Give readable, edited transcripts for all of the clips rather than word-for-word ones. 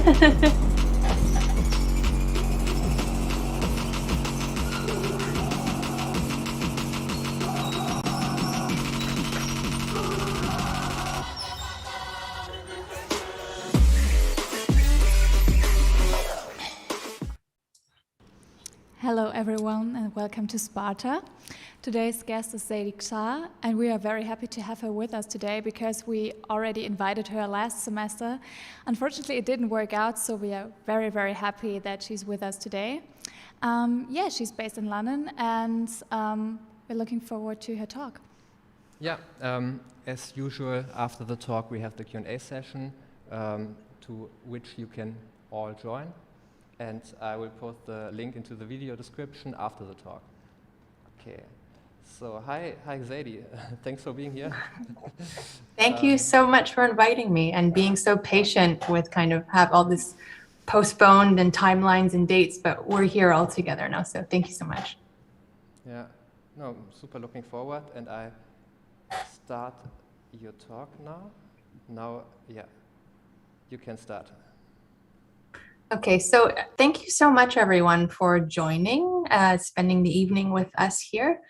Hello everyone and welcome to Sparta. Today's guest is Zadie Xa, and we are very happy to have her with us today because we already invited her last semester. Unfortunately, it didn't work out, so we are very, very happy that she's with us today. She's based in London, and we're looking forward to her talk. Yeah, as usual, after the talk we have the Q&A session to which you can all join. And I will post the link into the video description after the talk. Okay, so hi Zadie, thanks for being here. Thank you so much for inviting me and being so patient with kind of have all this postponed and timelines and dates, but we're here all together now, so thank you so much. Yeah, no, super looking forward, and I start your talk now. Now, yeah, you can start. Okay, so thank you so much, everyone, for joining, spending the evening with us here.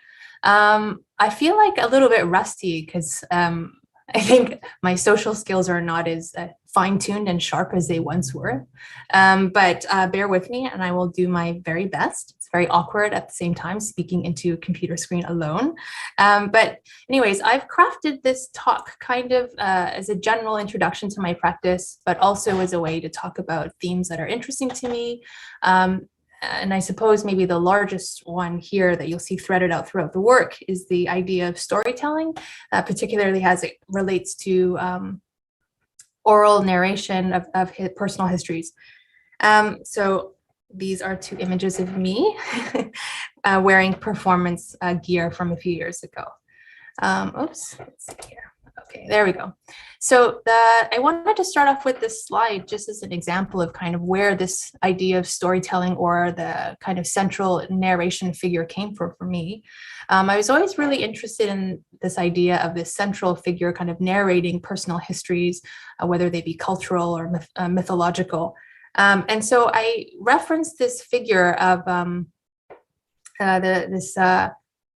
I feel like a little bit rusty because I think my social skills are not as fine-tuned and sharp as they once were, but bear with me and I will do my very best. It's very awkward at the same time speaking into a computer screen alone. But anyways, I've crafted this talk kind of as a general introduction to my practice, but also as a way to talk about themes that are interesting to me. And I suppose maybe the largest one here that you'll see threaded out throughout the work is the idea of storytelling, particularly as it relates to oral narration of personal histories. So these are two images of me wearing performance gear from a few years ago. Oops, let's see here. Okay, there we go. So I wanted to start off with this slide just as an example of kind of where this idea of storytelling or the kind of central narration figure came from for me. I was always really interested in this idea of this central figure kind of narrating personal histories, whether they be cultural or mythological. And so I referenced this figure of this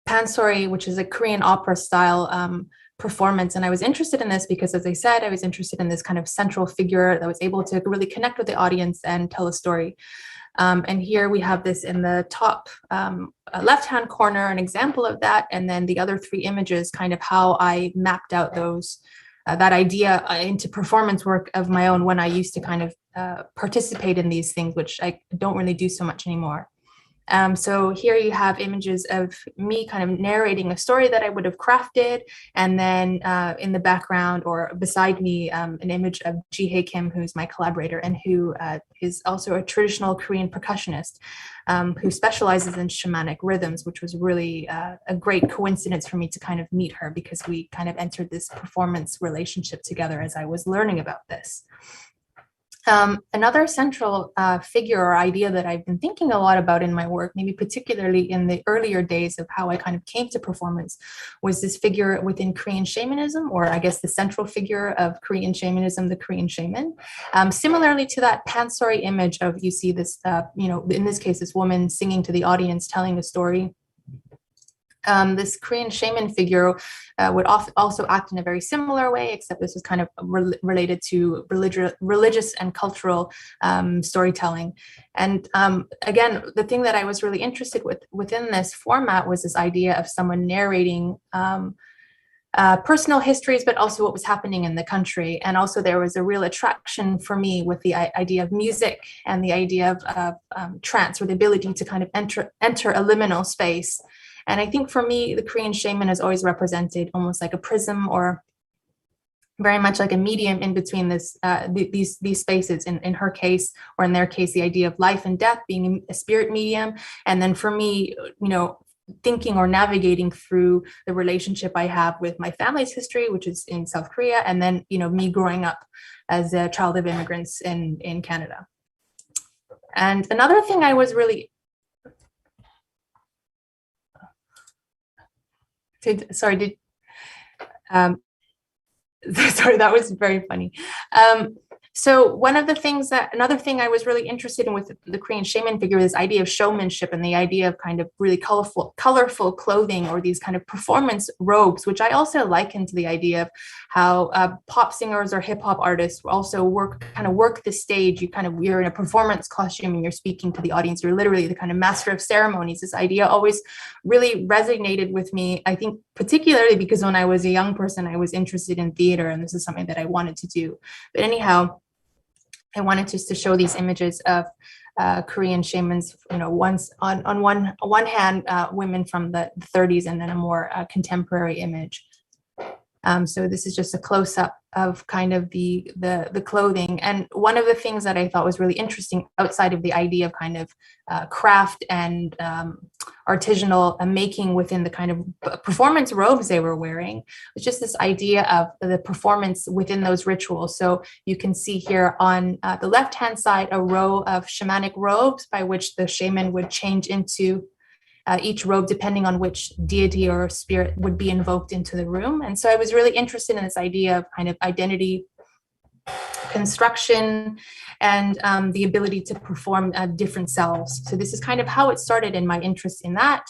pansori, which is a Korean opera style performance. And I was interested in this because, as I said, I was interested in this kind of central figure that was able to really connect with the audience and tell a story. And here we have this in the top left-hand corner, an example of that. And then the other three images, kind of how I mapped out those that idea into performance work of my own when I used to kind of participate in these things, which I don't really do so much anymore. So here you have images of me kind of narrating a story that I would have crafted, and then in the background or beside me, an image of Ji-hae Kim, who's my collaborator and who is also a traditional Korean percussionist who specializes in shamanic rhythms, which was really a great coincidence for me to kind of meet her because we kind of entered this performance relationship together as I was learning about this. Another central figure or idea that I've been thinking a lot about in my work, maybe particularly in the earlier days of how I kind of came to performance, was this figure within Korean shamanism, or I guess the central figure of Korean shamanism, the Korean shaman. Similarly to that pansori image of, you see this, in this case, this woman singing to the audience, telling a story. This Korean shaman figure would also act in a very similar way, except this was kind of related to religious and cultural storytelling. And again, the thing that I was really interested within this format was this idea of someone narrating personal histories, but also what was happening in the country. And also there was a real attraction for me with the idea of music and the idea of trance, or the ability to kind of enter a liminal space. And I think for me, the Korean shaman is always represented almost like a prism, or very much like a medium in between these spaces. In her case, or in their case, the idea of life and death being a spirit medium. And then for me, thinking or navigating through the relationship I have with my family's history, which is in South Korea, and then me growing up as a child of immigrants in Canada. And another thing I was really sorry, that was very funny. So one of the things another thing I was really interested in with the Korean shaman figure, this idea of showmanship and the idea of kind of really colorful clothing, or these kind of performance robes, which I also liken to the idea of how pop singers or hip hop artists also work the stage. You're in a performance costume and you're speaking to the audience. You're literally the kind of master of ceremonies. This idea always really resonated with me, I think, particularly because when I was a young person, I was interested in theater, and this is something that I wanted to do. But anyhow, I wanted just to show these images of Korean shamans, once on one hand, women from the 30s, and then a more contemporary image. So this is just a close-up of kind of the clothing. And one of the things that I thought was really interesting, outside of the idea of kind of craft and artisanal making within the kind of performance robes they were wearing, was just this idea of the performance within those rituals. So you can see here on the left-hand side a row of shamanic robes by which the shaman would change into each robe depending on which deity or spirit would be invoked into the room. And so I was really interested in this idea of kind of identity construction and the ability to perform different selves. So this is kind of how it started in my interest in that.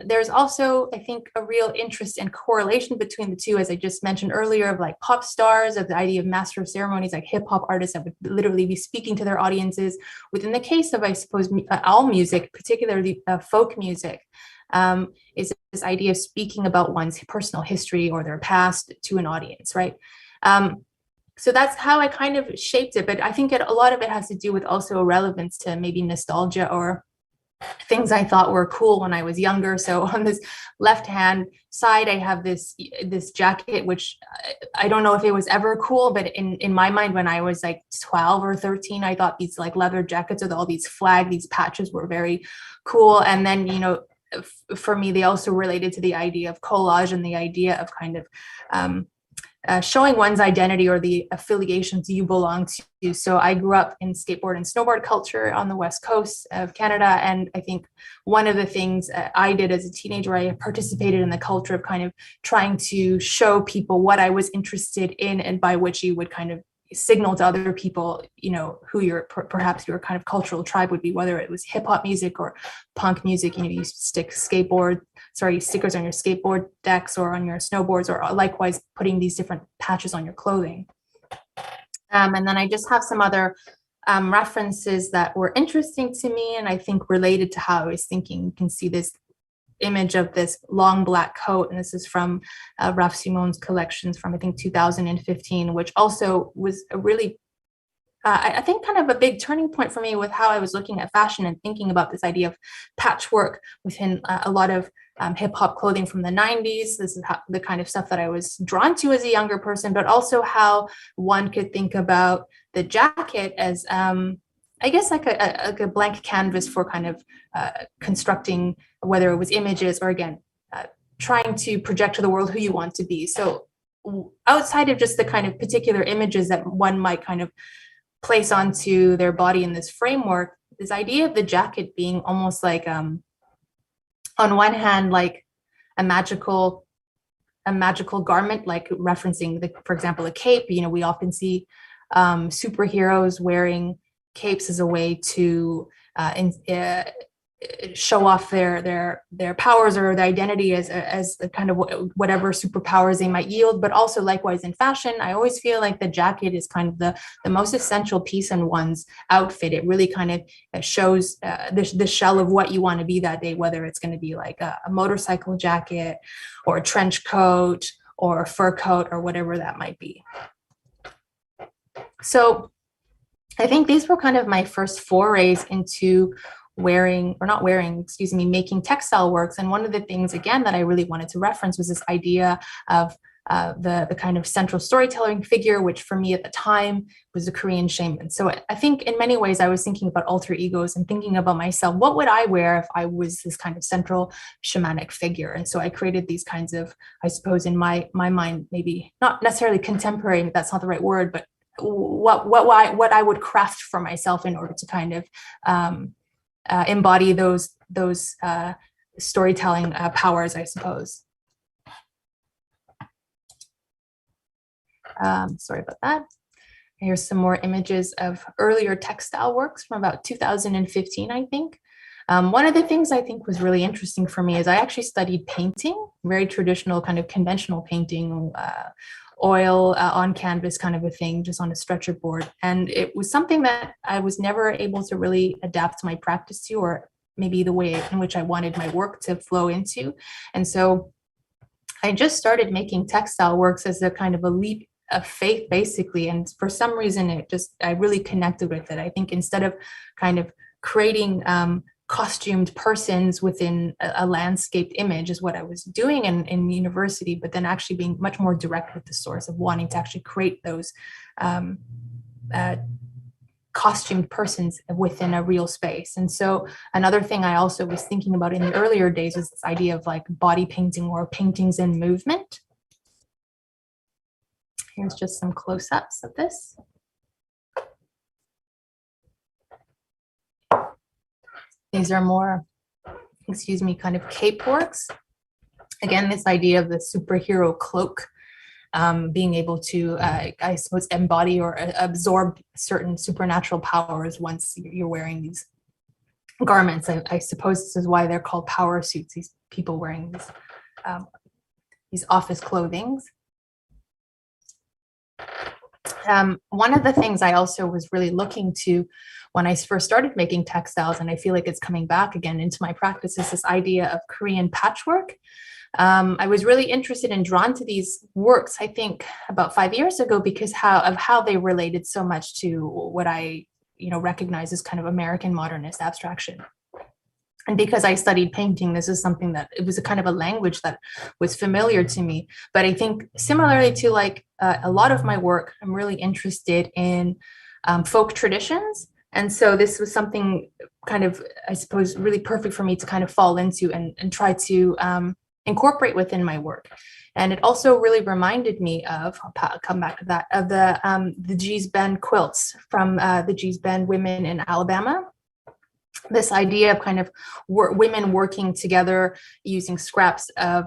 There's also, I think, a real interest and correlation between the two, as I just mentioned earlier, of like pop stars, of the idea of master of ceremonies, like hip hop artists that would literally be speaking to their audiences. Within the case of, I suppose, all music, particularly folk music, is this idea of speaking about one's personal history or their past to an audience, right? So that's how I kind of shaped it. But I think a lot of it has to do with also a relevance to maybe nostalgia or things I thought were cool when I was younger. So on this left-hand side, I have this jacket, which I don't know if it was ever cool, but in my mind, when I was like 12 or 13, I thought these like leather jackets with all these these patches were very cool. And then, for me, they also related to the idea of collage and the idea of kind of showing one's identity or the affiliations you belong to. So I grew up in skateboard and snowboard culture on the West Coast of Canada. And I think one of the things I did as a teenager, I participated in the culture of kind of trying to show people what I was interested in, and by which you would kind of signal to other people, who perhaps your kind of cultural tribe would be, whether it was hip hop music or punk music. You stick stickers on your skateboard decks or on your snowboards, or likewise putting these different patches on your clothing. And then I just have some other references that were interesting to me, and I think related to how I was thinking. You can see this image of this long black coat, and this is from Raf Simon's collections from, I think, 2015, which also was a really I think kind of a big turning point for me with how I was looking at fashion and thinking about this idea of patchwork within a lot of hip hop clothing from the 90s. This is the kind of stuff that I was drawn to as a younger person, but also how one could think about the jacket as I guess like a blank canvas for kind of constructing, whether it was images or, again, trying to project to the world who you want to be. So outside of just the kind of particular images that one might kind of place onto their body in this framework, this idea of the jacket being almost like, on one hand, like a magical garment, like referencing for example, a cape. We often see superheroes wearing capes as a way to show off their powers or their identity as the kind of whatever superpowers they might yield. But also likewise in fashion, I always feel like the jacket is kind of the most essential piece in one's outfit. It really kind of shows the shell of what you want to be that day, whether it's going to be like a motorcycle jacket or a trench coat or a fur coat or whatever that might be. So I think these were kind of my first forays into making textile works. And one of the things, again, that I really wanted to reference was this idea of the kind of central storytelling figure, which for me at the time was the Korean shaman. So I think in many ways I was thinking about alter egos and thinking about myself. What would I wear if I was this kind of central shamanic figure? And so I created these kinds of, I suppose in my mind, maybe not necessarily contemporary, that's not the right word, but what I would craft for myself in order to kind of embody those storytelling powers, I suppose. Sorry about that. Here's some more images of earlier textile works from about 2015, I think. One of the things I think was really interesting for me is I actually studied painting, very traditional kind of conventional painting, oil on canvas kind of a thing, just on a stretcher board. And it was something that I was never able to really adapt my practice to, or maybe the way in which I wanted my work to flow into. And so I just started making textile works as a kind of a leap of faith, basically. And for some reason, I really connected with it. I think instead of kind of creating costumed persons within a landscaped image is what I was doing in university, but then actually being much more direct with the source of wanting to actually create those costumed persons within a real space. And so another thing I also was thinking about in the earlier days was this idea of like body painting or paintings in movement. Here's just some close-ups of this. These are more, excuse me, kind of cape works. Again, this idea of the superhero cloak, being able to, I suppose, embody or absorb certain supernatural powers once you're wearing these garments. I suppose this is why they're called power suits, these people wearing these office clothings. One of the things I also was really looking to when I first started making textiles, and I feel like it's coming back again into my practice, is this idea of Korean patchwork. I was really interested and drawn to these works, I think about 5 years ago, because of how they related so much to what I recognize as kind of American modernist abstraction. And because I studied painting, this is something that it was a kind of a language that was familiar to me. But I think similarly to like a lot of my work, I'm really interested in folk traditions. And so this was something kind of, I suppose, really perfect for me to kind of fall into and try to incorporate within my work. And it also really reminded me of, I'll come back to that, of the Gee's Bend quilts from the Gee's Bend women in Alabama. This idea of kind of women working together using scraps of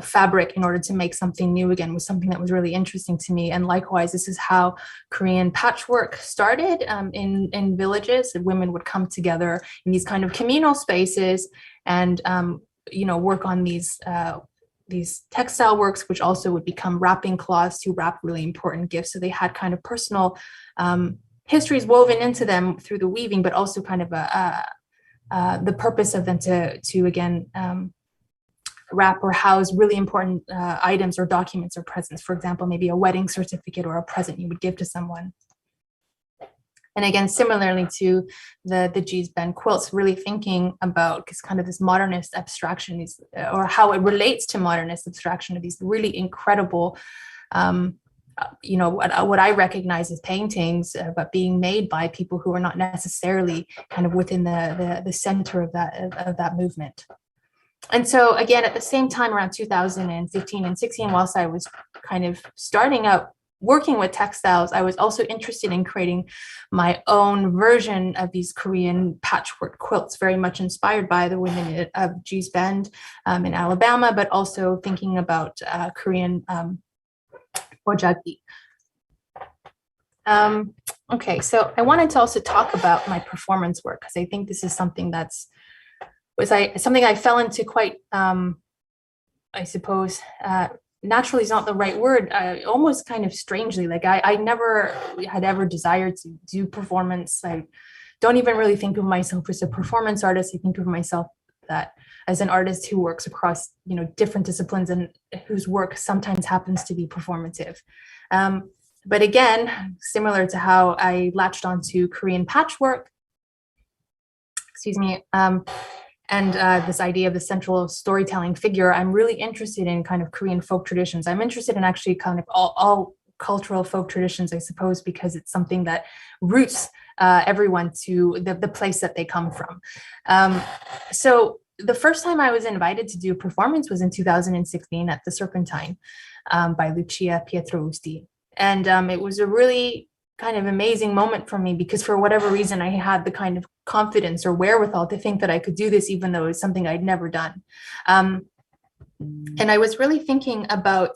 fabric in order to make something new again was something that was really interesting to me. And likewise, this is how Korean patchwork started in villages. Women would come together in these kind of communal spaces and work on these textile works, which also would become wrapping cloths to wrap really important gifts. So they had kind of personal histories woven into them through the weaving, but also kind of the purpose of them to again wrap or house really important items or documents or presents. For example, maybe a wedding certificate or a present you would give to someone. And again, similarly to the Gee's Bend quilts, really thinking about kind of this modernist abstraction, or how it relates to modernist abstraction of these really incredible what I recognize as paintings, but being made by people who are not necessarily kind of within the center of that movement. And so again, at the same time, around 2015 and 16, whilst I was kind of starting out working with textiles, I was also interested in creating my own version of these Korean patchwork quilts, very much inspired by the women of Gee's Bend in Alabama, but also thinking about Korean Bödeker. Okay, so I wanted to also talk about my performance work, because I think this is something something I fell into quite, I suppose, naturally is not the right word, almost kind of strangely. Like I never had ever desired to do performance. I don't even really think of myself as a performance artist. I think of myself as an artist who works across different disciplines and whose work sometimes happens to be performative. But again, similar to how I latched onto Korean patchwork, excuse me, and this idea of the central storytelling figure, I'm really interested in kind of Korean folk traditions. I'm interested in actually kind of all cultural folk traditions, I suppose, because it's something that roots everyone to the place that they come from. So the first time I was invited to do a performance was in 2016 at the Serpentine by Lucia Pietrousti. And it was a really kind of amazing moment for me, because for whatever reason, I had the kind of confidence or wherewithal to think that I could do this, even though it was something I'd never done. And I was really thinking about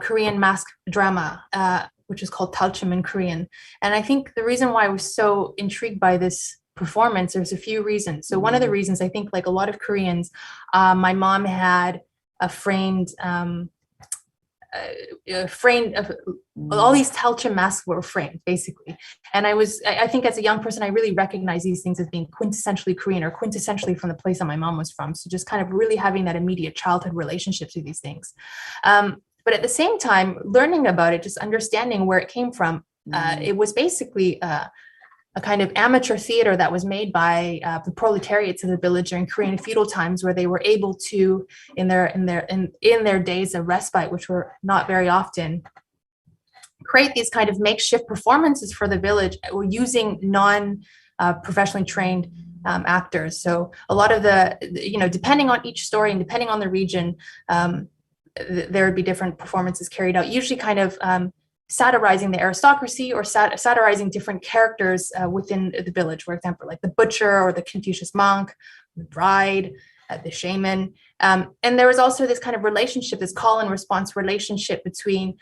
Korean mask drama, which is called Talchum in Korean. And I think the reason why I was so intrigued by this performance, there's a few reasons. So one of the reasons, I think like a lot of Koreans, my mom had a framed, all these Talchum masks were framed basically. And I think as a young person, I really recognize these things as being quintessentially Korean or quintessentially from the place that my mom was from. So just kind of really having that immediate childhood relationship to these things. But at the same time, learning about it, just understanding where it came from, it was basically a kind of amateur theater that was made by the proletariats of the village during Korean feudal times, where they were able to, in their days of respite, which were not very often, create these kind of makeshift performances for the village using non-professionally trained actors. So a lot of depending on each story and depending on the region, there would be different performances carried out, usually kind of satirizing the aristocracy or satirizing different characters within the village, for example, like the butcher or the Confucius monk, the bride, the shaman. And there was also this kind of relationship, this call and response relationship between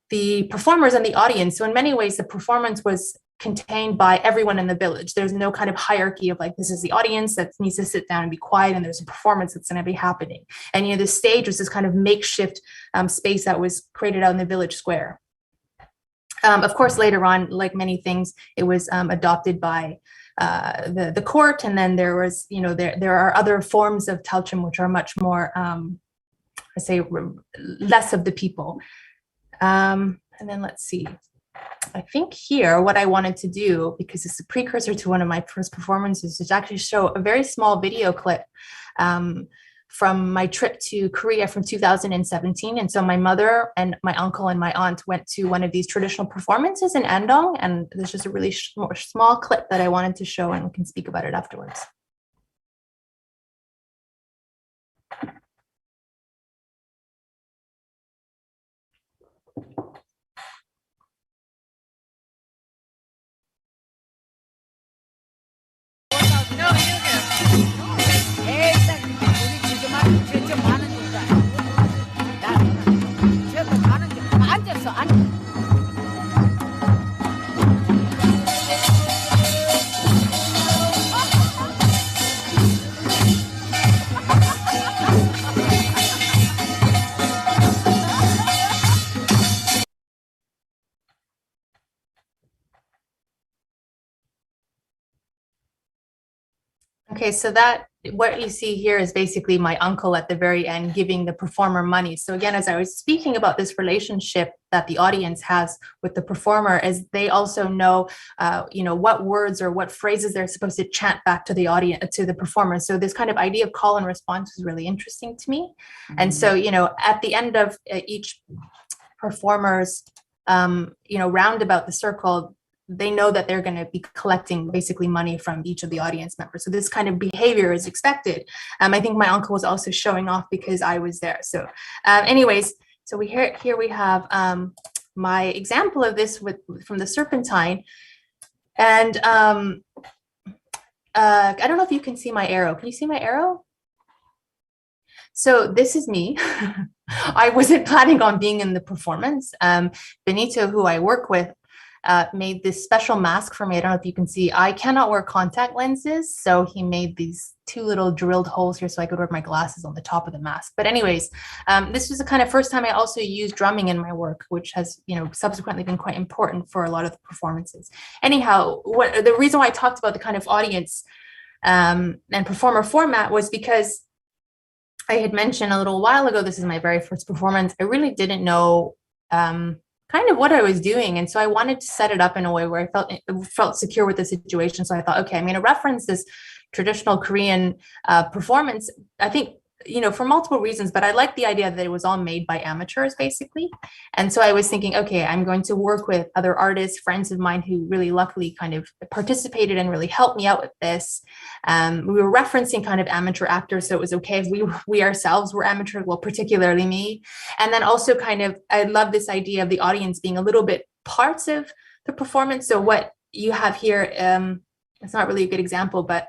the performers and the audience. So in many ways, the performance was contained by everyone in the village. There's no kind of hierarchy of like, this is the audience that needs to sit down and be quiet, and there's a performance that's going to be happening. And the stage was this kind of makeshift space that was created out in the village square. Of course, later on, like many things, it was adopted by the court, and then there was, there are other forms of Talchum which are much more, less of the people. And then let's see. I think here, what I wanted to do, because it's a precursor to one of my first performances, is to actually show a very small video clip from my trip to Korea from 2017. And so my mother and my uncle and my aunt went to one of these traditional performances in Andong. And there's just a really small clip that I wanted to show, and we can speak about it afterwards. Okay, so what you see here is basically my uncle at the very end giving the performer money. So again, as I was speaking about this relationship that the audience has with the performer, is they also know, what words or what phrases they're supposed to chant back to the audience, to the performer. So this kind of idea of call and response is really interesting to me. Mm-hmm. And so, at the end of each performer's, roundabout the circle, they know that they're going to be collecting basically money from each of the audience members. So this kind of behavior is expected. I think my uncle was also showing off because I was there. So anyways, so here we have my example of this from the Serpentine. And I don't know if you can see my arrow. Can you see my arrow? So this is me. I wasn't planning on being in the performance. Benito, who I work with, made this special mask for me. I don't know if you can see. I cannot wear contact lenses, so he made these two little drilled holes here so I could wear my glasses on the top of the mask. But anyways, this was the kind of first time I also used drumming in my work, which has, subsequently been quite important for a lot of the performances. Anyhow, the reason why I talked about the kind of audience and performer format was because I had mentioned a little while ago, this is my very first performance. I really didn't know kind of what I was doing. And so I wanted to set it up in a way where I felt secure with the situation. So I thought, okay, I'm going to reference this traditional Korean performance. I think, for multiple reasons, but I like the idea that it was all made by amateurs, basically. And so I was thinking, okay, I'm going to work with other artists, friends of mine who really luckily kind of participated and really helped me out with this. We were referencing kind of amateur actors, so it was okay if we ourselves were amateur, well, particularly me. And then also kind of, I love this idea of the audience being a little bit parts of the performance. So what you have here, it's not really a good example, but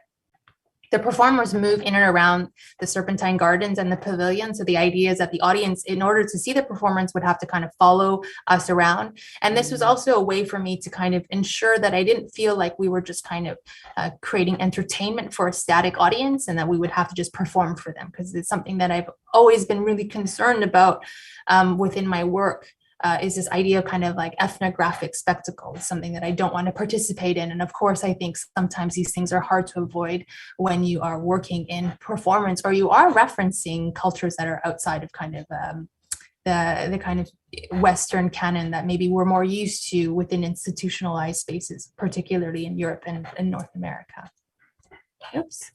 the performers move in and around the Serpentine Gardens and the pavilion. So the idea is that the audience, in order to see the performance, would have to kind of follow us around. And this was also a way for me to kind of ensure that I didn't feel like we were just kind of creating entertainment for a static audience and that we would have to just perform for them, because it's something that I've always been really concerned about within my work. Is this idea of kind of like ethnographic spectacle, something that I don't want to participate in. And of course, I think sometimes these things are hard to avoid when you are working in performance or you are referencing cultures that are outside of kind of the kind of Western canon that maybe we're more used to within institutionalized spaces, particularly in Europe and in North America. Oops.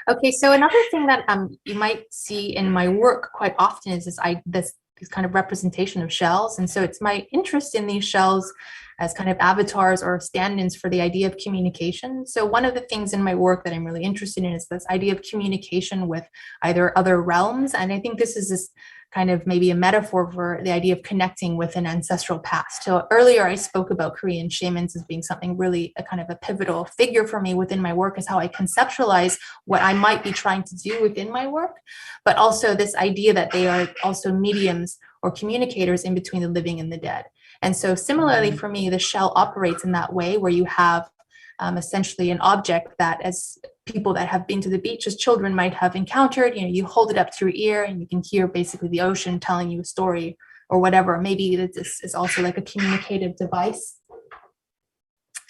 Okay, so another thing that you might see in my work quite often is this kind of representation of shells. And so it's my interest in these shells as kind of avatars or stand-ins for the idea of communication. So one of the things in my work that I'm really interested in is this idea of communication with either other realms. And I think this is this kind of maybe a metaphor for the idea of connecting with an ancestral past. So earlier I spoke about Korean shamans as being something really a kind of a pivotal figure for me within my work, is how I conceptualize what I might be trying to do within my work, but also this idea that they are also mediums or communicators in between the living and the dead. And so similarly for me, the shell operates in that way, where you have essentially an object that, as people that have been to the beach as children might have encountered, you hold it up to your ear and you can hear basically the ocean telling you a story or whatever. Maybe this is also like a communicative device.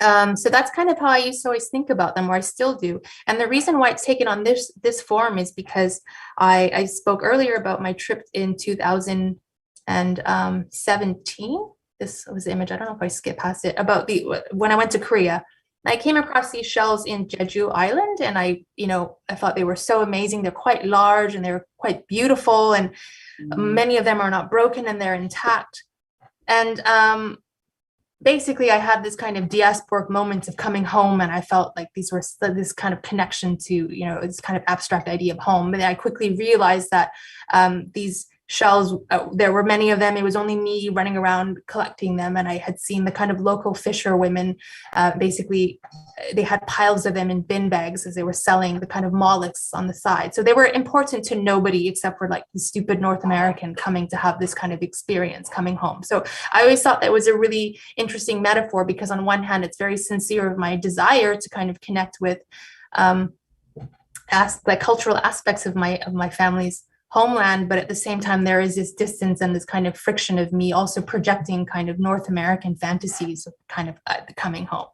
So that's kind of how I used to always think about them, or I still do. And the reason why it's taken on this form is because I spoke earlier about my trip in 2017. This was the image, I don't know if I skipped past it, about when I went to Korea. I came across these shells in Jeju Island, and I thought they were so amazing. They're quite large and they're quite beautiful, and many of them are not broken and they're intact. And basically I had this kind of diasporic moment of coming home, and I felt like these were this kind of connection to, this kind of abstract idea of home. But I quickly realized that these shells, there were many of them. It was only me running around collecting them, and I had seen the kind of local fisher women, basically they had piles of them in bin bags as they were selling the kind of mollusks on the side. So they were important to nobody except for like the stupid North American coming to have this kind of experience coming home. So I always thought that was a really interesting metaphor, because on one hand it's very sincere of my desire to kind of connect with the cultural aspects of my family's homeland, but at the same time there is this distance and this kind of friction of me also projecting kind of North American fantasies of kind of coming home.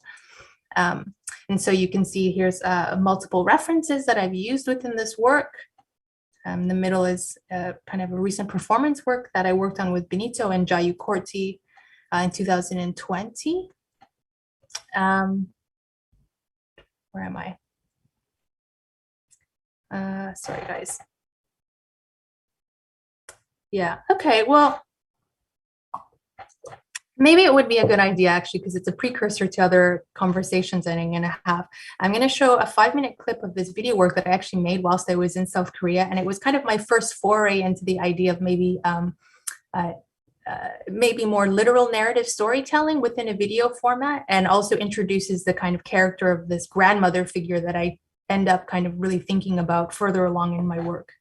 And so you can see here's multiple references that I've used within this work. The middle is kind of a recent performance work that I worked on with Benito and Jayu Korti in 2020. Where am I? Sorry, guys. Yeah, okay, well, maybe it would be a good idea actually, because it's a precursor to other conversations that I'm gonna have. I'm gonna show a 5-minute clip of this video work that I actually made whilst I was in South Korea. And it was kind of my first foray into the idea of maybe maybe more literal narrative storytelling within a video format, and also introduces the kind of character of this grandmother figure that I end up kind of really thinking about further along in my work.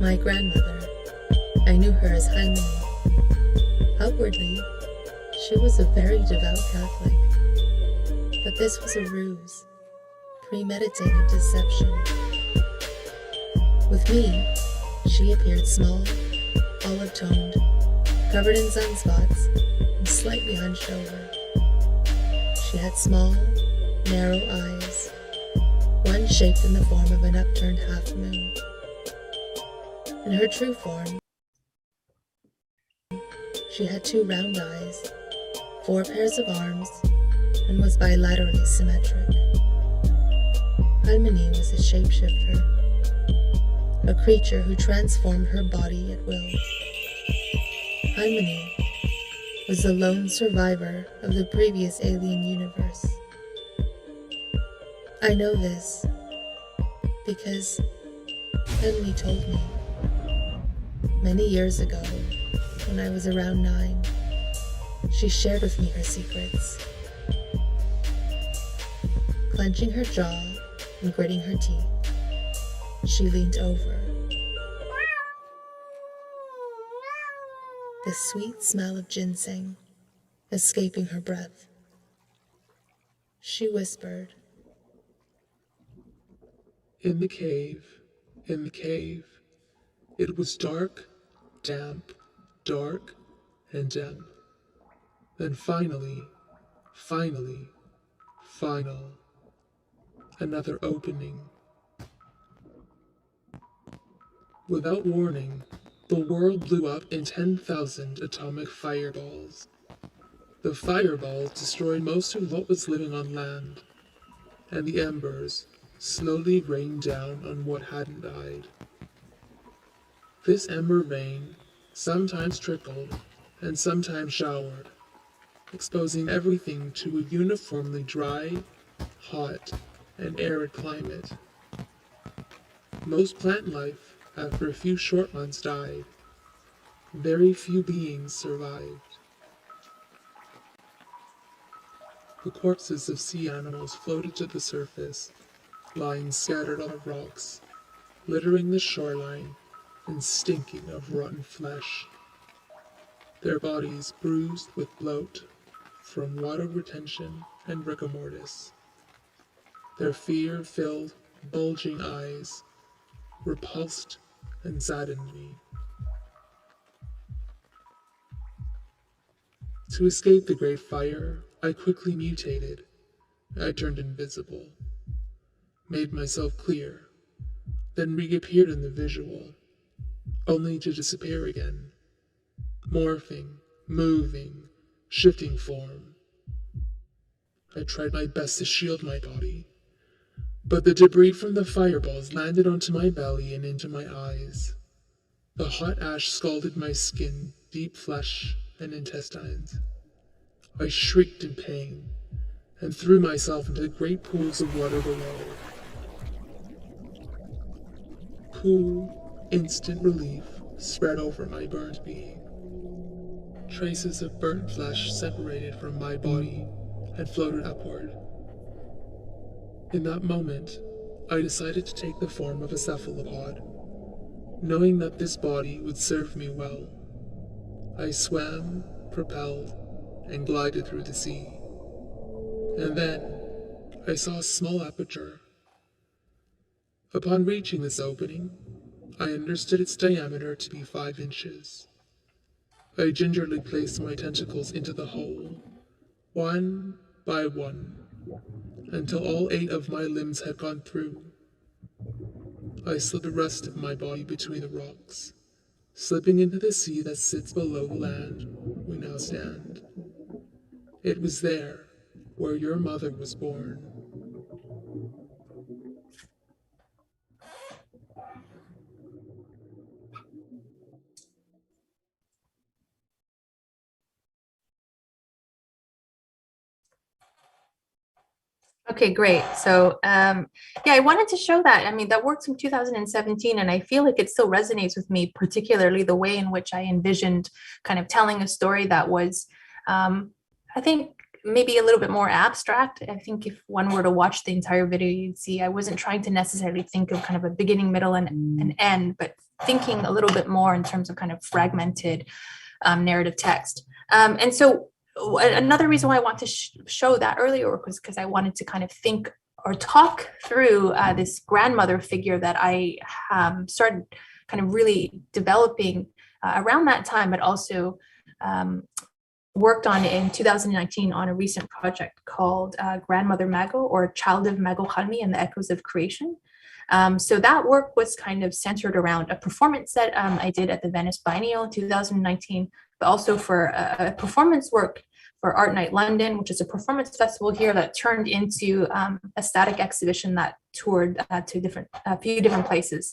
My grandmother, I knew her as Hanmi. Outwardly, she was a very devout Catholic, but this was a ruse, premeditated deception. With me, she appeared small, olive-toned, covered in sunspots, and slightly hunched over. She had small, narrow eyes, one shaped in the form of an upturned half-moon. In her true form, she had 2 round eyes, 4 pairs of arms and was bilaterally symmetric. Halmini was a shapeshifter, a creature who transformed her body at will. Halmini was the lone survivor of the previous alien universe. I know this because Emily told me many years ago, when I was around 9, she shared with me her secrets. Clenching her jaw and gritting her teeth, she leaned over. The sweet smell of ginseng escaping her breath, she whispered, In the cave, it was dark, damp, dark, and damp. Then final, another opening. Without warning, the world blew up in 10,000 atomic fireballs. The fireballs destroyed most of what was living on land, and the embers slowly rained down on what hadn't died. This ember rain sometimes trickled and sometimes showered, exposing everything to a uniformly dry, hot, and arid climate. Most plant life, after a few short months, died. Very few beings survived. The corpses of sea animals floated to the surface, lying scattered on the rocks, littering the shoreline and stinking of rotten flesh. Their bodies bruised with bloat from water retention and rigor mortis. Their fear-filled, bulging eyes repulsed and saddened me. To escape the great fire, I quickly mutated. I turned invisible, made myself clear, then reappeared in the visual, only to disappear again, morphing, moving, shifting form. I tried my best to shield my body, but the debris from the fireballs landed onto my belly and into my eyes. The hot ash scalded my skin, deep flesh, and intestines. I shrieked in pain and threw myself into the great pools of water below. Cool, instant relief spread over my burnt being. Traces of burnt flesh separated from my body and floated upward. In that moment, I decided to take the form of a cephalopod, knowing that this body would serve me well. I swam, propelled, and glided through the sea. And then, I saw a small aperture. Upon reaching this opening, I understood its diameter to be 5 inches. I gingerly placed my tentacles into the hole, one by one, until all 8 of my limbs had gone through. I slid the rest of my body between the rocks, slipping into the sea that sits below the land we now stand. It was there where your mother was born. Okay, great. So yeah, I wanted to show that. I mean, that work's from 2017, and I feel like it still resonates with me, particularly the way in which I envisioned kind of telling a story that was, I think, maybe a little bit more abstract. I think if one were to watch the entire video, you'd see I wasn't trying to necessarily think of kind of a beginning, middle, and an end, but thinking a little bit more in terms of kind of fragmented narrative text. And so another reason why I want to show that earlier was because I wanted to kind of think or talk through this grandmother figure that I started kind of really developing around that time, but also worked on in 2019 on a recent project called Grandmother Mago, or Child of Mago Khalmi and the Echoes of Creation. So that work was kind of centered around a performance that I did at the Venice Biennial in 2019, but also for a performance work for Art Night London, which is a performance festival here that turned into a static exhibition that toured to a few different places.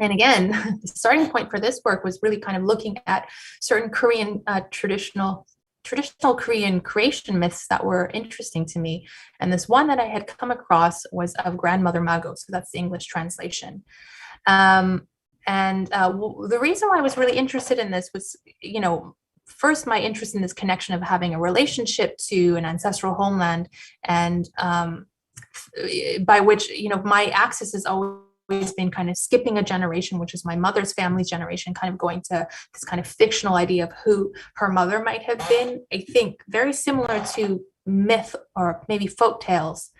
And again, the starting point for this work was really kind of looking at certain Korean traditional Korean creation myths that were interesting to me. And this one that I had come across was of Grandmother Mago. So that's the English translation. The reason why I was really interested in this was, first my interest in this connection of having a relationship to an ancestral homeland, and by which, my axis has always been kind of skipping a generation, which is my mother's family's generation, kind of going to this kind of fictional idea of who her mother might have been. I think very similar to myth or maybe folk tales.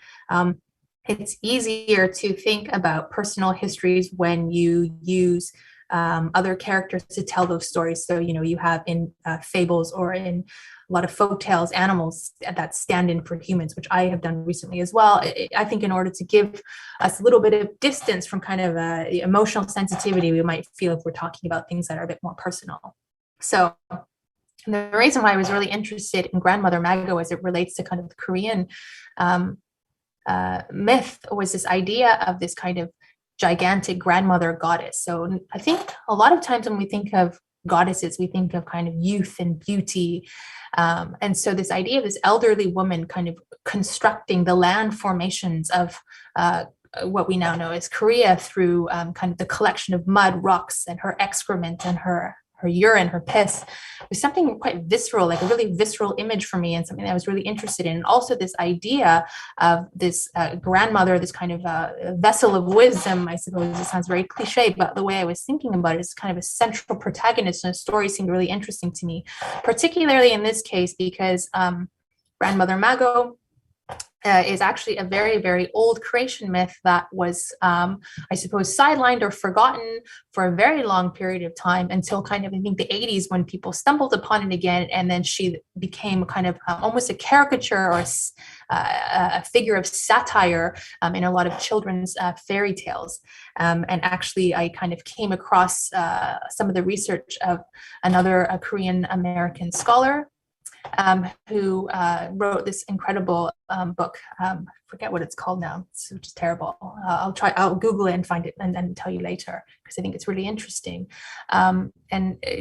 It's easier to think about personal histories when you use other characters to tell those stories. So, you have in fables or in a lot of folk tales, animals that stand in for humans, which I have done recently as well. I think in order to give us a little bit of distance from kind of emotional sensitivity we might feel if we're talking about things that are a bit more personal. So the reason why I was really interested in Grandmother Mago as it relates to kind of the Korean myth was this idea of this kind of gigantic grandmother goddess. So I think a lot of times when we think of goddesses, we think of kind of youth and beauty. And so this idea of this elderly woman kind of constructing the land formations of what we now know as Korea through kind of the collection of mud, rocks, and her excrement and her urine, her piss, was something quite visceral, like a really visceral image for me, and something that I was really interested in. And also this idea of this grandmother, this kind of vessel of wisdom, I suppose it sounds very cliche, but the way I was thinking about it is kind of a central protagonist, and a story seemed really interesting to me, particularly in this case, because Grandmother Mago is actually a very, very old creation myth that was, I suppose, sidelined or forgotten for a very long period of time until kind of, I think, the 80s, when people stumbled upon it again. And then she became kind of almost a caricature or a figure of satire in a lot of children's fairy tales. And actually, I kind of came across some of the research of another Korean American scholar who wrote this incredible book. Forget what it's called now. It's just terrible. I'll Google it and find it and tell you later, because I think it's really interesting. And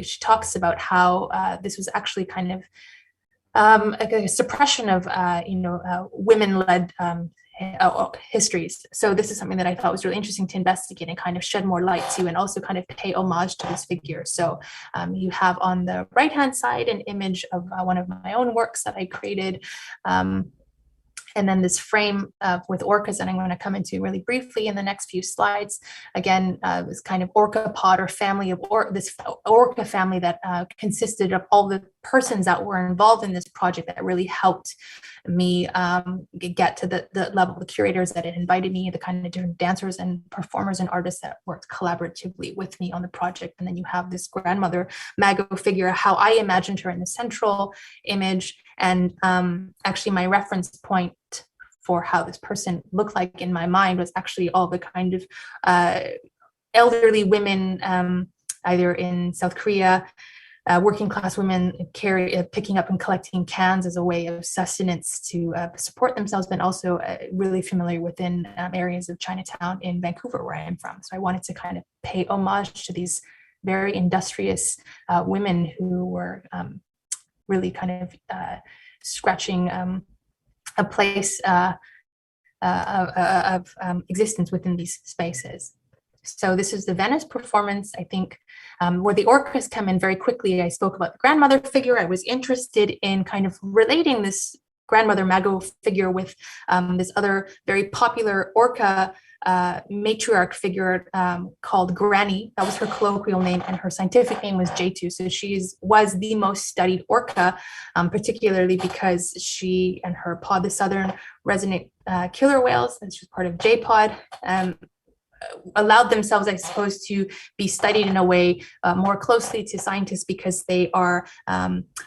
she talks about how this was actually kind of a suppression of women-led histories. So this is something that I thought was really interesting to investigate and kind of shed more light to, and also kind of pay homage to this figure. So you have on the right-hand side an image of one of my own works that I created. And then this frame with orcas that I'm going to come into really briefly in the next few slides. Again, this kind of orca pod or family of this orca family that consisted of all the persons that were involved in this project that really helped me get to the level of the curators that had invited me, the kind of different dancers and performers and artists that worked collaboratively with me on the project. And then you have this Grandmother Mago figure, how I imagined her in the central image. And actually my reference point for how this person looked like in my mind was actually all the kind of elderly women, either in South Korea, working class women picking up and collecting cans as a way of sustenance to support themselves, but also really familiar within areas of Chinatown in Vancouver, where I am from. So I wanted to kind of pay homage to these very industrious women who were really kind of scratching a place of existence within these spaces. So this is the Venice performance, I think, where the orcas come in very quickly. I spoke about the grandmother figure. I was interested in kind of relating this Grandmother Mago figure with this other very popular orca matriarch figure called Granny. That was her colloquial name, and her scientific name was J2. So she was the most studied orca, particularly because she and her pod, the southern resonant killer whales, and she was part of J-pod, allowed themselves, I suppose, to be studied in a way more closely to scientists, because they are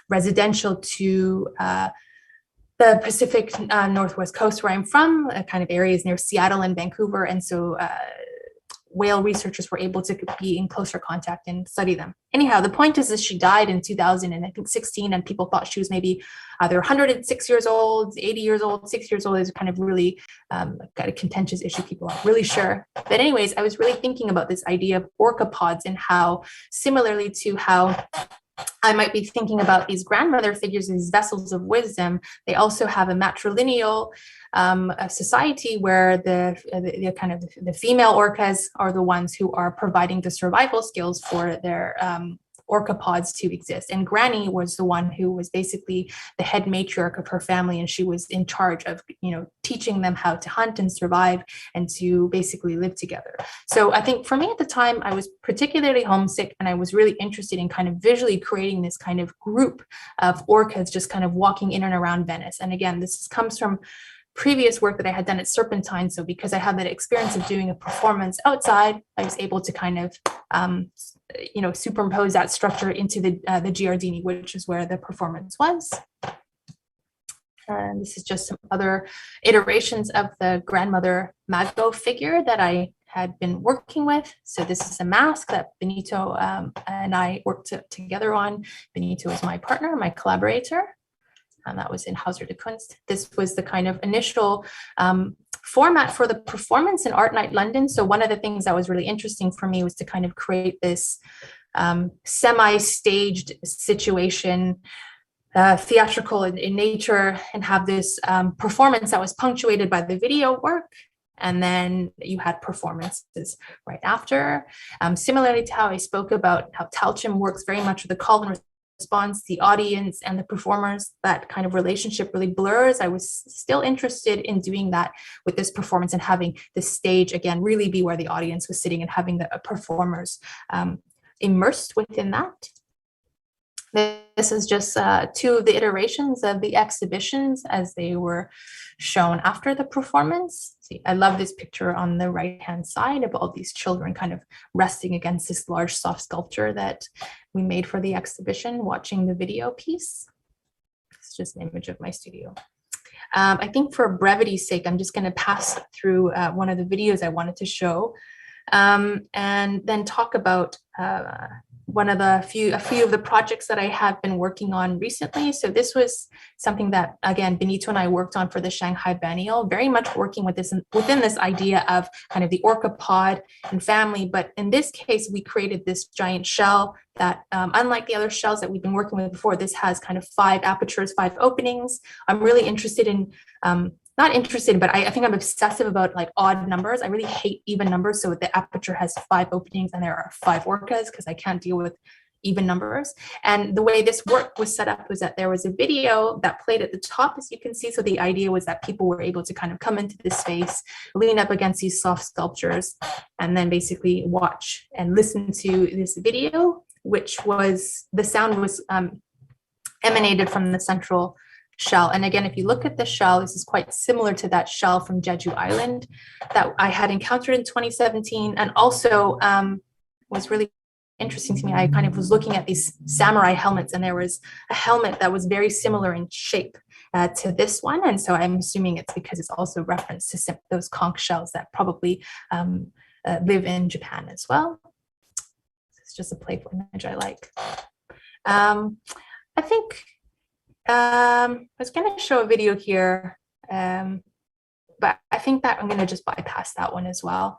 residential to the Pacific Northwest coast, where I'm from, kind of areas near Seattle and Vancouver. And so whale researchers were able to be in closer contact and study them. Anyhow, the point is she died in 2016, and people thought she was maybe either 106 years old, 80 years old, 6 years old. Is kind of really got a contentious issue. People aren't really sure. But anyways, I was really thinking about this idea of orcapods and how, similarly to how I might be thinking about these grandmother figures, these vessels of wisdom, they also have a matrilineal a society where the kind of the female orcas are the ones who are providing the survival skills for their orcapods to exist. And Granny was the one who was basically the head matriarch of her family, and she was in charge of, teaching them how to hunt and survive and to basically live together. So I think for me at the time, I was particularly homesick, and I was really interested in kind of visually creating this kind of group of orcas just kind of walking in and around Venice. And again, this comes from previous work that I had done at Serpentine. So because I had that experience of doing a performance outside, I was able to kind of, superimpose that structure into the Giardini, which is where the performance was. And this is just some other iterations of the grandmother Mago figure that I had been working with. So this is a mask that Benito and I worked together on. Benito is my partner, my collaborator. And that was in Hauser de Kunst. This was the kind of initial format for the performance in Art Night London. So one of the things that was really interesting for me was to kind of create this semi-staged situation, theatrical in nature, and have this performance that was punctuated by the video work. And then you had performances right after. Similarly to how I spoke about how Talchim works very much with the call and response, the audience and the performers, that kind of relationship really blurs. I was still interested in doing that with this performance and having the stage again really be where the audience was sitting and having the performers immersed within that. This is just two of the iterations of the exhibitions as they were shown after the performance. See, I love this picture on the right-hand side of all these children kind of resting against this large soft sculpture that we made for the exhibition, watching the video piece. It's just an image of my studio. I think for brevity's sake, I'm just going to pass through one of the videos I wanted to show, and then talk about a few of the projects that I have been working on recently. So this was something that, again, Benito and I worked on for the Shanghai Biennial, very much working with this within this idea of kind of the orcapod and family. But in this case, we created this giant shell that, unlike the other shells that we've been working with before, this has kind of 5 apertures, 5 openings. I'm really interested in not interested, but I think I'm obsessive about like odd numbers. I really hate even numbers. So the aperture has 5 openings and there are 5 orcas because I can't deal with even numbers. And the way this work was set up was that there was a video that played at the top, as you can see. So the idea was that people were able to kind of come into this space, lean up against these soft sculptures, and then basically watch and listen to this video, which was, the sound was emanated from the central shell. And again, if you look at the shell, this is quite similar to that shell from Jeju Island that I had encountered in 2017, and also was really interesting to me. I kind of was looking at these samurai helmets, and there was a helmet that was very similar in shape to this one. And so I'm assuming it's because it's also referenced to those conch shells that probably live in Japan as well. It's just a playful image I like. I think I was going to show a video here, but I think that I'm going to just bypass that one as well.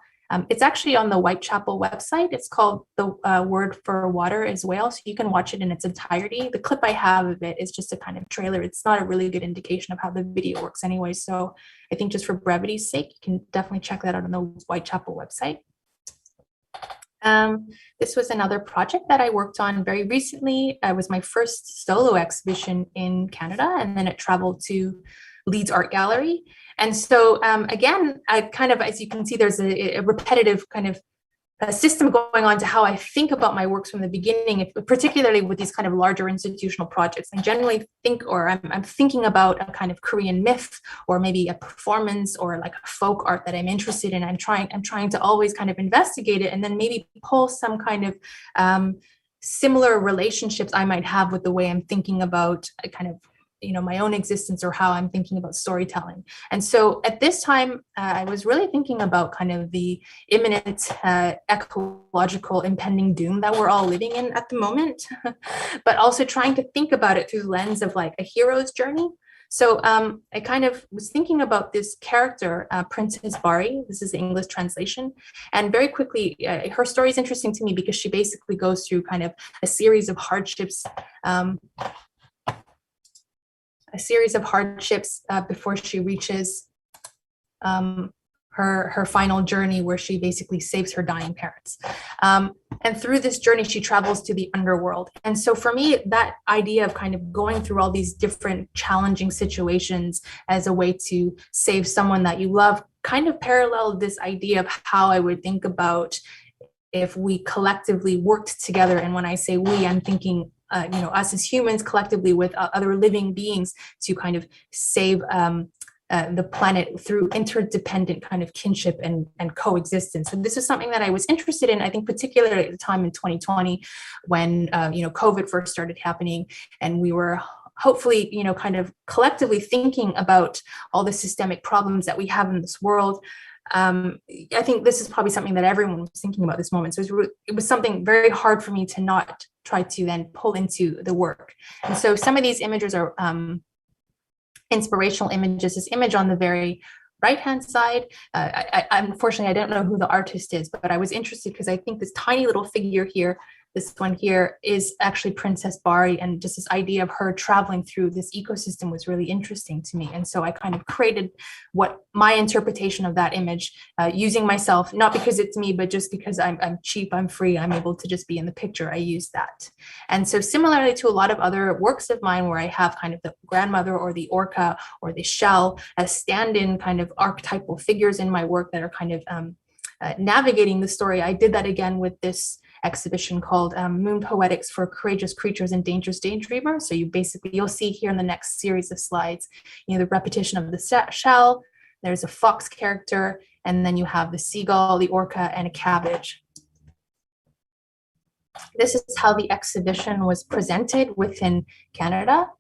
It's actually on the Whitechapel website. It's called The Word for Water is Whale, so you can watch it in its entirety. The clip I have of it is just a kind of trailer. It's not a really good indication of how the video works anyway, so I think just for brevity's sake, you can definitely check that out on the Whitechapel website. This was another project that I worked on very recently. It was my first solo exhibition in Canada, and then it traveled to Leeds Art Gallery. And so again, I kind of, as you can see, there's a repetitive kind of system going on to how I think about my works from the beginning, particularly with these kind of larger institutional projects. I generally think, or I'm thinking about a kind of Korean myth, or maybe a performance, or like a folk art that I'm interested in. I'm trying to always kind of investigate it, and then maybe pull some kind of similar relationships I might have with the way I'm thinking about kind of my own existence or how I'm thinking about storytelling. And so at this time, I was really thinking about kind of the imminent ecological impending doom that we're all living in at the moment, but also trying to think about it through the lens of like a hero's journey. So I kind of was thinking about this character, Princess Bari. This is the English translation. And very quickly, her story is interesting to me because she basically goes through kind of a series of hardships before she reaches her final journey, where she basically saves her dying parents. And through this journey, she travels to the underworld. And so for me, that idea of kind of going through all these different challenging situations as a way to save someone that you love kind of paralleled this idea of how I would think about if we collectively worked together. And when I say we, I'm thinking us as humans collectively with other living beings to kind of save the planet through interdependent kind of kinship and coexistence. And this is something that I was interested in, I think, particularly at the time in 2020 when, COVID first started happening, and we were hopefully, kind of collectively thinking about all the systemic problems that we have in this world. I think this is probably something that everyone was thinking about this moment. So it was something very hard for me to not try to then pull into the work. And so some of these images are inspirational images. This image on the very right-hand side, unfortunately, I don't know who the artist is, but I was interested because I think this tiny little figure here, this one here, is actually Princess Bari, and just this idea of her traveling through this ecosystem was really interesting to me. And so I kind of created what my interpretation of that image, using myself, not because it's me, but just because I'm cheap, I'm free, I'm able to just be in the picture, I use that. And so similarly to a lot of other works of mine where I have kind of the grandmother or the orca or the shell as stand-in kind of archetypal figures in my work that are kind of navigating the story, I did that again with this exhibition called Moon Poetics for Courageous Creatures and Dangerous Daydreamers. So you'll see here in the next series of slides, the repetition of the shell, there's a fox character, and then you have the seagull, the orca, and a cabbage. This is how the exhibition was presented within Canada.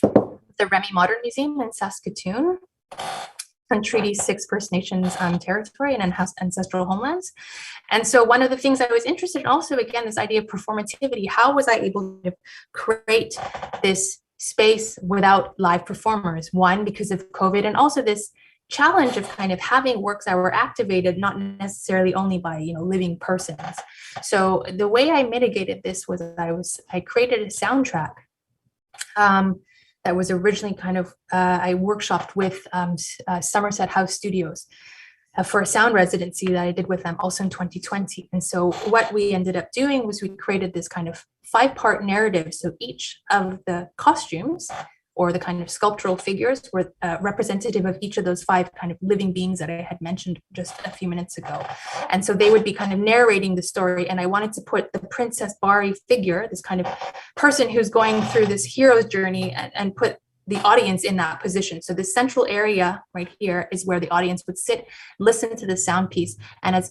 The Remy Modern Museum in Saskatoon, on Treaty 6 First Nations territory and ancestral homelands. And so one of the things I was interested in also, again, this idea of performativity, how was I able to create this space without live performers? One, because of COVID, and also this challenge of kind of having works that were activated, not necessarily only by living persons. So the way I mitigated this was I created a soundtrack that was originally kind of, I workshopped with Somerset House Studios for a sound residency that I did with them also in 2020. And so what we ended up doing was we created this kind of 5-part narrative. So each of the costumes or the kind of sculptural figures were representative of each of those 5 kind of living beings that I had mentioned just a few minutes ago. And so they would be kind of narrating the story. And I wanted to put the Princess Bari figure, this kind of person who's going through this hero's journey, and put the audience in that position. So the central area right here is where the audience would sit, listen to the sound piece. And as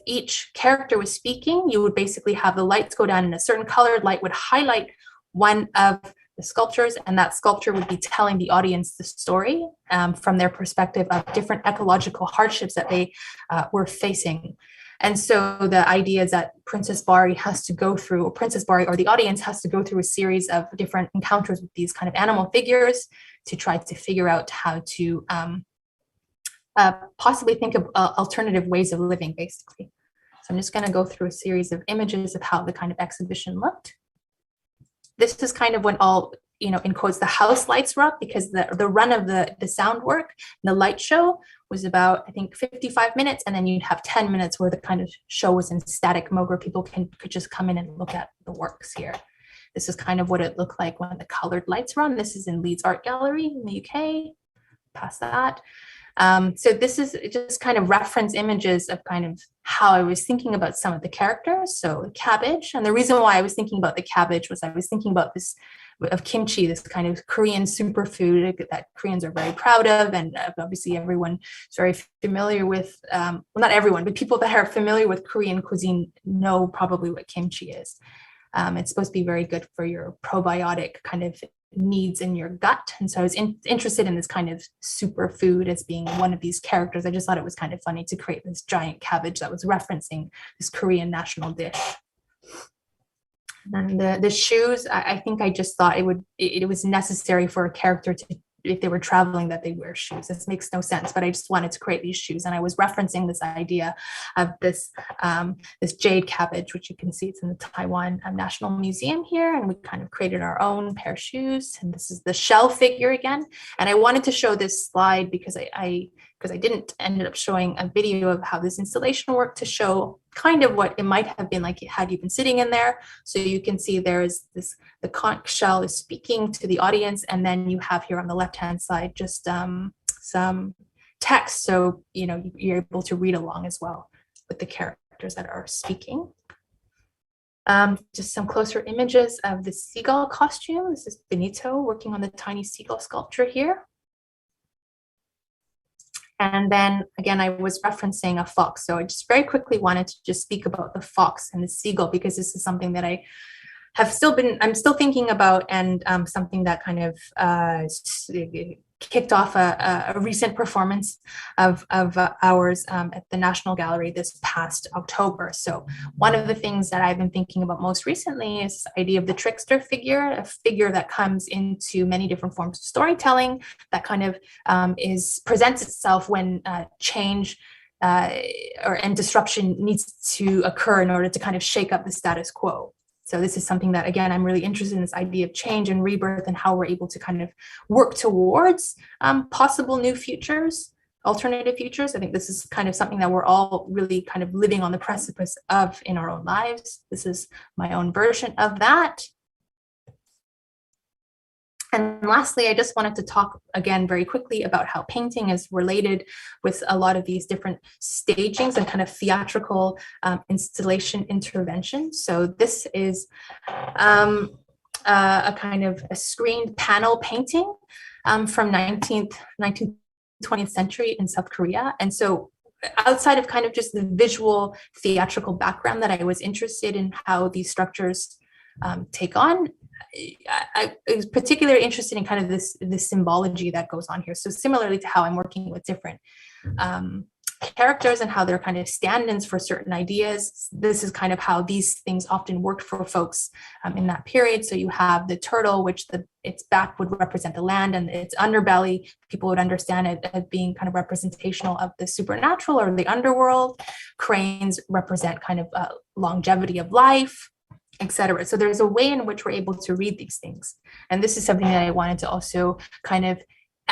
each character was speaking, you would basically have the lights go down, and a certain colored light would highlight one of the sculptures, and that sculpture would be telling the audience the story from their perspective of different ecological hardships that they were facing. And so the idea is that Princess Bari has to go through, or Princess Bari or the audience has to go through a series of different encounters with these kind of animal figures to try to figure out how to possibly think of alternative ways of living, basically. So I'm just going to go through a series of images of how the kind of exhibition looked. This is kind of when all, in quotes, the house lights were up, because the run of the sound work, the light show was about, I think, 55 minutes. And then you'd have 10 minutes where the kind of show was in static mode where people could just come in and look at the works here. This is kind of what it looked like when the colored lights run. This is in Leeds Art Gallery in the UK, past that. So this is just kind of reference images of kind of how I was thinking about some of the characters. So cabbage, and the reason why I was thinking about the cabbage was I was thinking about this of kimchi, this kind of Korean superfood that Koreans are very proud of, and obviously everyone is very familiar with, well, not everyone, but people that are familiar with Korean cuisine know probably what kimchi is. It's supposed to be very good for your probiotic kind of needs in your gut. And so I was interested in this kind of superfood as being one of these characters. I just thought it was kind of funny to create this giant cabbage that was referencing this Korean national dish. And the shoes, I think I just thought it was necessary for a character to, if they were traveling, that they wear shoes. This makes no sense, but I just wanted to create these shoes. And I was referencing this idea of this this jade cabbage, which you can see it's in the Taiwan National Museum here. And we kind of created our own pair of shoes. And this is the shell figure again. And I wanted to show this slide because I didn't ended up showing a video of how this installation worked, to show kind of what it might have been like had you been sitting in there. So you can see there's this, the conch shell is speaking to the audience, and then you have here on the left-hand side just some text. So, you know, you're able to read along as well with the characters that are speaking. Just some closer images of the seagull costume. This is Benito working on the tiny seagull sculpture here. And then again, I was referencing a fox. So I just very quickly wanted to just speak about the fox and the seagull, because this is something that I'm still thinking about, and something that kind of kicked off a recent performance of ours at the National Gallery this past October. So one of the things that I've been thinking about most recently is the idea of the trickster figure, a figure that comes into many different forms of storytelling, that kind of presents itself when change and disruption needs to occur in order to kind of shake up the status quo. So this is something that, again, I'm really interested in, this idea of change and rebirth, and how we're able to kind of work towards possible new futures, alternative futures. I think this is kind of something that we're all really kind of living on the precipice of in our own lives. This is my own version of that. And lastly, I just wanted to talk again very quickly about how painting is related with a lot of these different stagings and kind of theatrical installation interventions. So this is a kind of a screened panel painting from 19th, 20th century in South Korea. And so outside of kind of just the visual theatrical background that I was interested in how these structures take on, I was particularly interested in kind of this symbology that goes on here. So similarly to how I'm working with different characters and how they're kind of stand-ins for certain ideas, this is kind of how these things often worked for folks in that period. So you have the turtle, which its back would represent the land, and its underbelly, people would understand it as being kind of representational of the supernatural or the underworld. Cranes represent kind of longevity of life, etc. So there's a way in which we're able to read these things. And this is something that I wanted to also kind of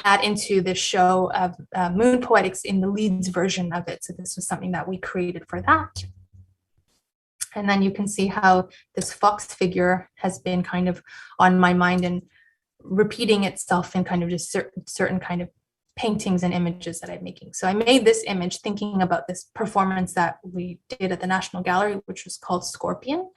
add into the show of Moon Poetics in the Leeds version of it. So this was something that we created for that. And then you can see how this fox figure has been kind of on my mind and repeating itself in kind of just certain kind of paintings and images that I'm making. So I made this image thinking about this performance that we did at the National Gallery, which was called Scorpion.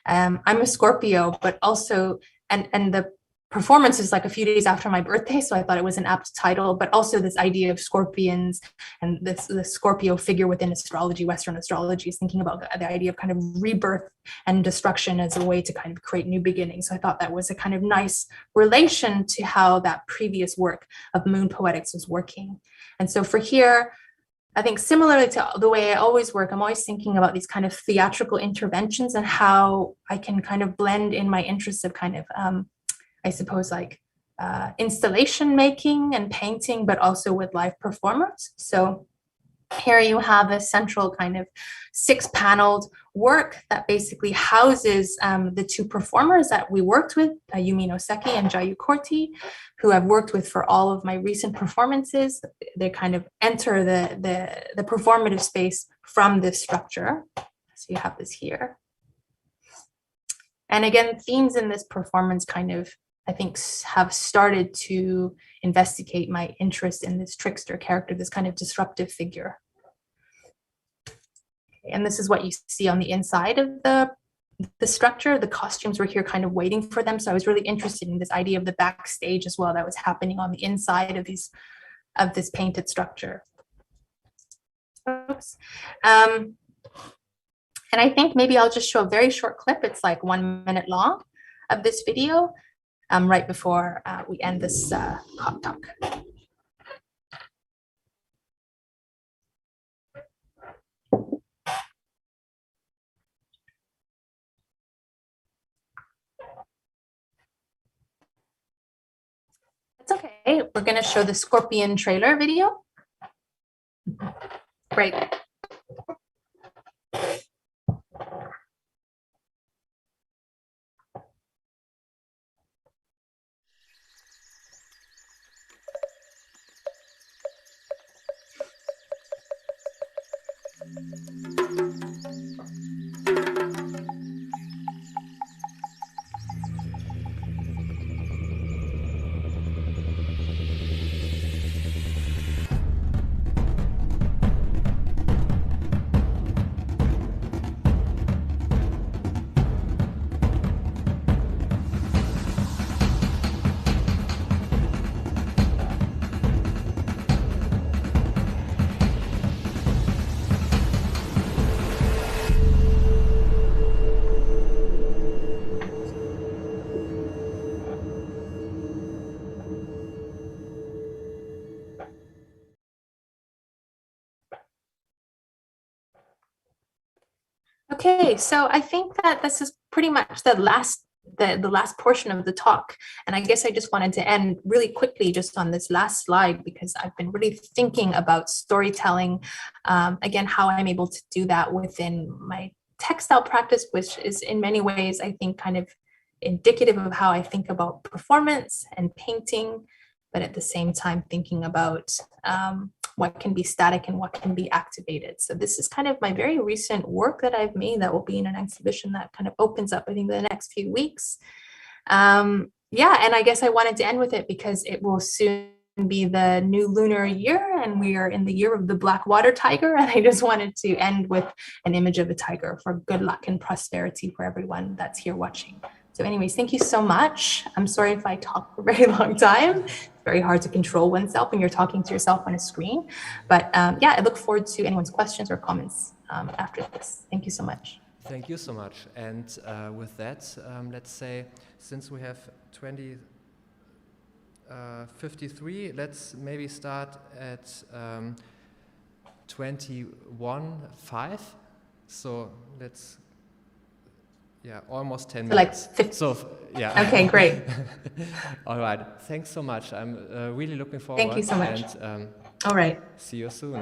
I'm a Scorpio, but also, and the performance is like a few days after my birthday, so I thought it was an apt title, but also this idea of scorpions and the Scorpio figure within astrology, Western astrology, is thinking about the idea of kind of rebirth and destruction as a way to kind of create new beginnings. So I thought that was a kind of nice relation to how that previous work of Moon Poetics was working. And so for here, I think similarly to the way I always work, I'm always thinking about these kind of theatrical interventions and how I can kind of blend in my interests of kind of, I suppose, like installation making and painting, but also with live performers. So here you have a central kind of 6-paneled work that basically houses the 2 performers that we worked with, Yumi Noseki and Jayu Korti, who I've worked with for all of my recent performances. They kind of enter the performative space from this structure. So you have this here. And again, themes in this performance kind of, I think, have started to investigate my interest in this trickster character, this kind of disruptive figure. And this is what you see on the inside of the structure. The costumes were here kind of waiting for them. So I was really interested in this idea of the backstage as well that was happening on the inside of this painted structure. Oops. And I think maybe I'll just show a very short clip. It's like 1 minute long of this video right before we end this hot talk. It's okay. We're going to show the Scorpion trailer video. Great. Okay, so I think that this is pretty much the last portion of the talk. And I guess I just wanted to end really quickly just on this last slide, because I've been really thinking about storytelling, again, how I'm able to do that within my textile practice, which is in many ways, I think, kind of indicative of how I think about performance and painting, but at the same time thinking about what can be static and what can be activated. So this is kind of my very recent work that I've made that will be in an exhibition that kind of opens up, I think, the next few weeks. Yeah, and I guess I wanted to end with it because it will soon be the new lunar year, and we are in the year of the black water tiger. And I just wanted to end with an image of a tiger for good luck and prosperity for everyone that's here watching. So anyways, thank you so much. I'm sorry if I talk for a very long time. It's very hard to control oneself when you're talking to yourself on a screen. But yeah, I look forward to anyone's questions or comments after this. Thank you so much. Thank you so much. And with that, let's say, since we have 53, let's maybe start at 21:05. So let's, yeah, almost 10 So minutes. like 50. So, yeah. Okay, great. All right. Thanks so much. I'm really looking forward. Thank you so much. And All right. see you soon.